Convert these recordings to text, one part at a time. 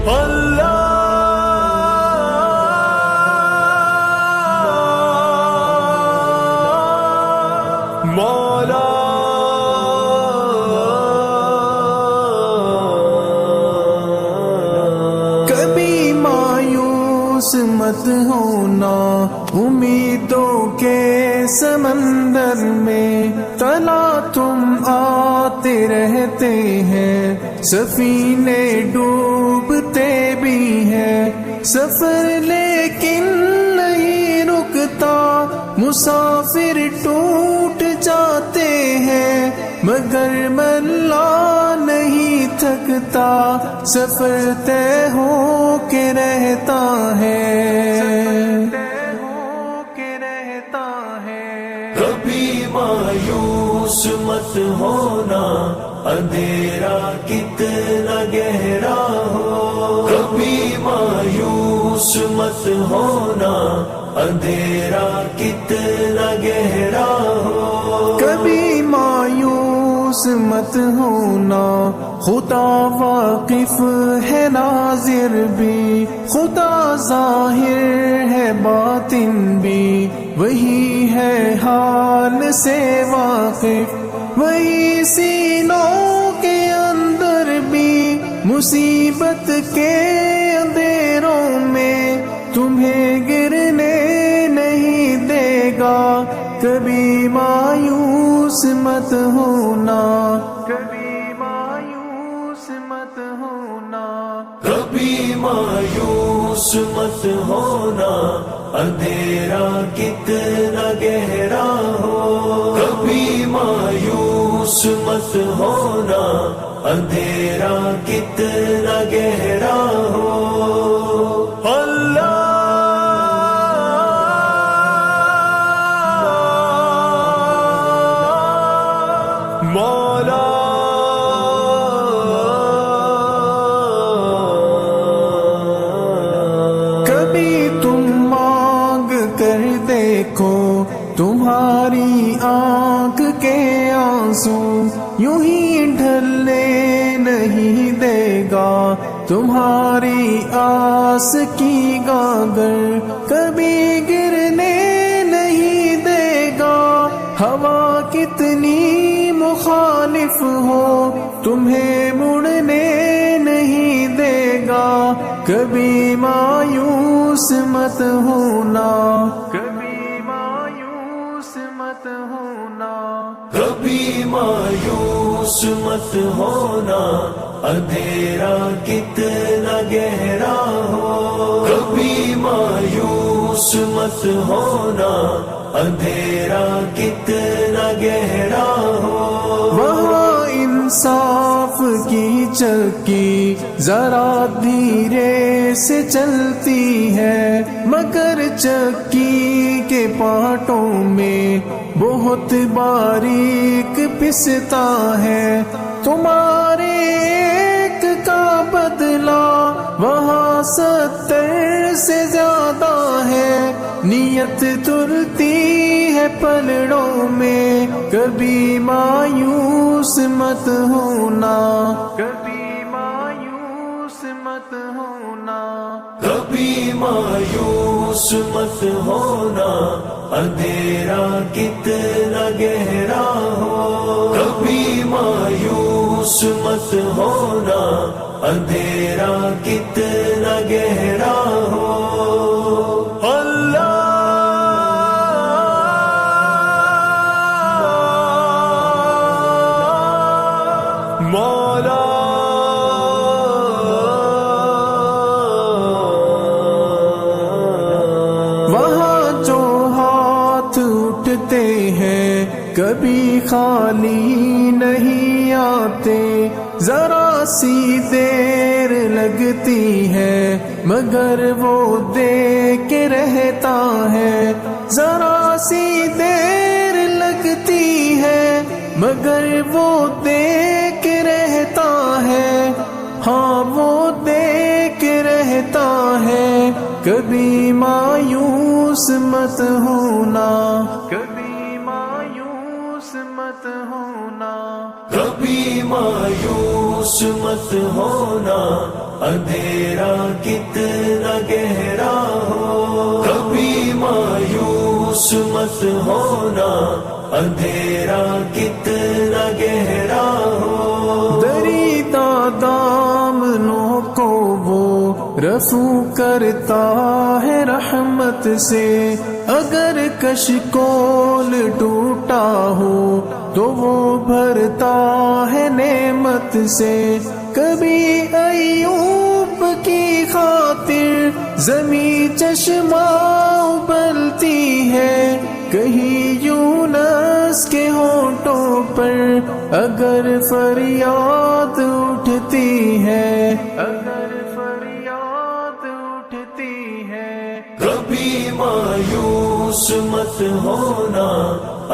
مولا کبھی مایوس مت ہونا، امیدوں کے سمندر میں تلا تم آتے رہتے ہیں، سفینے ڈوبتے بھی ہیں، سفر لیکن نہیں رکتا، مسافر ٹوٹ جاتے ہیں، مگر ملا نہیں تھکتا، سفر طے ہو کے رہتا ہے۔ کبھی مایوس مت ہونا، اندھیرا کتنا گہرا ہو، کبھی مایوس مت ہونا، اندھیرا کتنا گہرا ہو، کبھی مایوس مت ہونا، خدا واقف ہے ناظر بھی، خدا ظاہر ہے باطن بھی، وہی ہے حال سے واقف، وہی سینوں کے اندر بھی، مصیبت کے اندھیروں میں تمہیں گرنے نہیں دے گا، کبھی مایوس مت ہونا، کبھی مایوس مت ہونا، کبھی مایوس مت ہونا، اندھیرا کتنا گہرا ہو، کبھی مایوس مت ہونا، اندھیرا کتنا گہرا ہو، اللہ مولا کبھی تم مانگ کر دیکھو، تمہاری آنکھ کے آنسو یوں ہی ڈھلنے نہیں دے گا، تمہاری آس کی گاگر کبھی گرنے نہیں دے گا، ہوا کتنی مخالف ہو تمہیں مڑنے نہیں دے گا، کبھی مایوس مت ہونا، کبھی مایوس مت ہونا، کبھی مایوس مت ہونا، اندھیرا کتنا گہرا ہو، کبھی مایوس مت ہونا، اندھیرا کتنا گہرا ہو، وہاں انصاف کی چکی ذرا دھیرے سے چلتی ہے، مگر چکی کے پارٹوں میں بہت باریک پستا ہے، تمہارے ایک کا بدلہ وہاں 70 سے زیادہ ہے، نیت ترتی ہے پلڑوں میں، کبھی مایوس مت ہونا، کبھی مایوس مت ہونا، کبھی مایوس مت ہونا، اندھیرا کتنا گہرا ہو، کبھی مایوس مت ہونا، اندھیرا کتنا گہرا ہو، اللہ مولا وہاں جو ہاتھ اٹھتے ہیں کبھی خالی نہیں آتے، ذرا سی دیر لگتی ہے مگر وہ دے کے رہتا ہے، ذرا سی دیر لگتی ہے مگر وہ دے کے رہتا ہے، ہاں وہ دے کے رہتا ہے، کبھی مایوس مت ہونا، کبھی مایوس مت ہونا، کبھی مایوس مت ہونا، اندھیرا کتنا گہرا ہو، کبھی مایوس مت ہونا، اندھیرا کتنا گہرا ہو، دریدہ دامنوں کو وہ رفو کرتا ہے رحمت سے، اگر کشکول ٹوٹا ہو تو وہ بھرتا ہے نعمت سے، کبھی ایوب کی خاطر زمیں چشمہ ابلتی ہے، کہیں یونس کے ہونٹوں پر اگر فریاد اٹھتی ہے، اگر فریاد اٹھتی ہے، کبھی مایوس مت ہونا،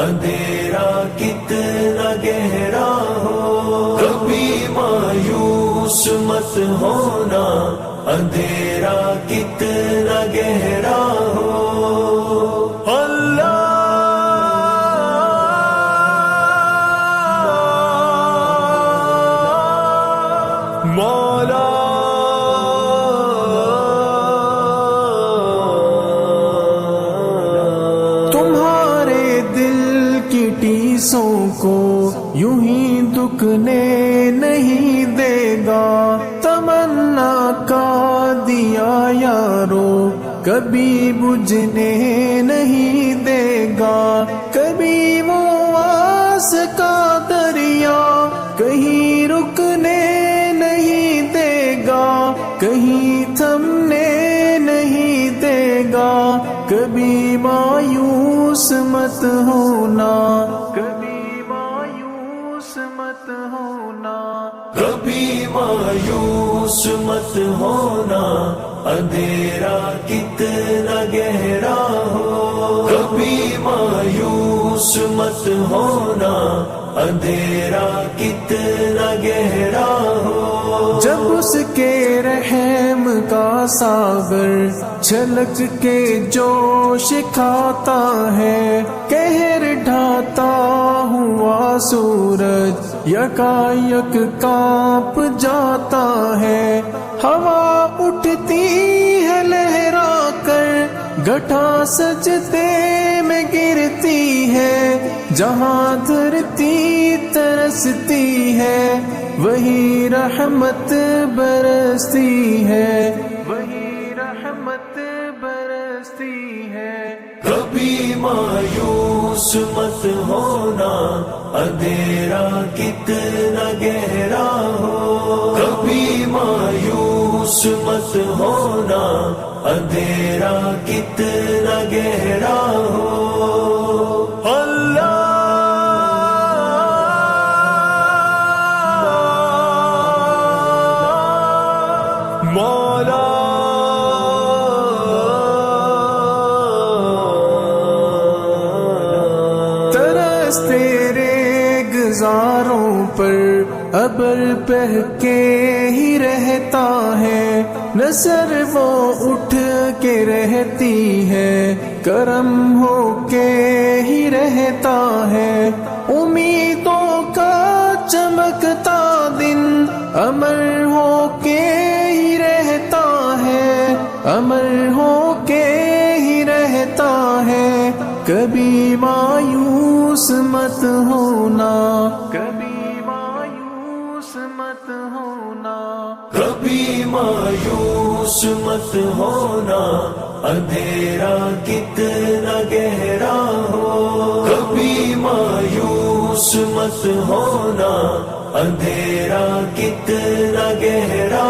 اندھیرا کتنا گہرا ہو، کبھی مایوس مت ہونا، اندھیرا کتنا گہرا ہو، اللہ مولا تمہارے دل کی ٹیسوں کو یوں ہی دکنے نہیں دے گا، تمنا کا دیا یارو کبھی بجھنے نہیں دے گا، کبھی وہ آس کا دریا کہیں رکنے نہیں دے گا، کہیں تھمنے نہیں دے گا، کبھی مایوس مت ہونا، کبھی مایوس مت ہونا، کبھی مایوس مت ہونا، اندھیرا کتنا گہرا ہو، کبھی مایوس مت ہونا، اندھیرا کتنا گہرا ہو، جب اس کے رحم کا ساغر چھلک کے جوش کھاتا ہے، قہر ڈھاتا ہوا سورج یکایک کانپ جاتا ہے، ہوا اٹھتی ہے لہرا کر گٹھا سجدے میں گرتی ہے، جہاں دھرتی ترستی ہے وہی رحمت برستی ہے، وہی رحمت برستی ہے، کبھی مایوس مت ہونا، اندھیرا کتنا گہرا ہو، کبھی مایوس مت ہونا، اندھیرا کتنا گہرا ہو، اللہ مولا ترس تیرے گزاروں پر ابر بہہ کے ہی رہتا ہے، نثر وہ اٹھ کے رہتی ہے، کرم ہو کے ہی رہتا ہے، امیدوں کا چمکتا دن امر ہو کے ہی رہتا ہے، امر ہو کے ہی رہتا ہے، کبھی مایوس مت ہونا، کبھی مایوس مت ہونا، کبھی مایوس مت ہونا، اندھیرا کتنا گہرا ہو، کبھی مایوس مت ہونا، اندھیرا کتنا گہرا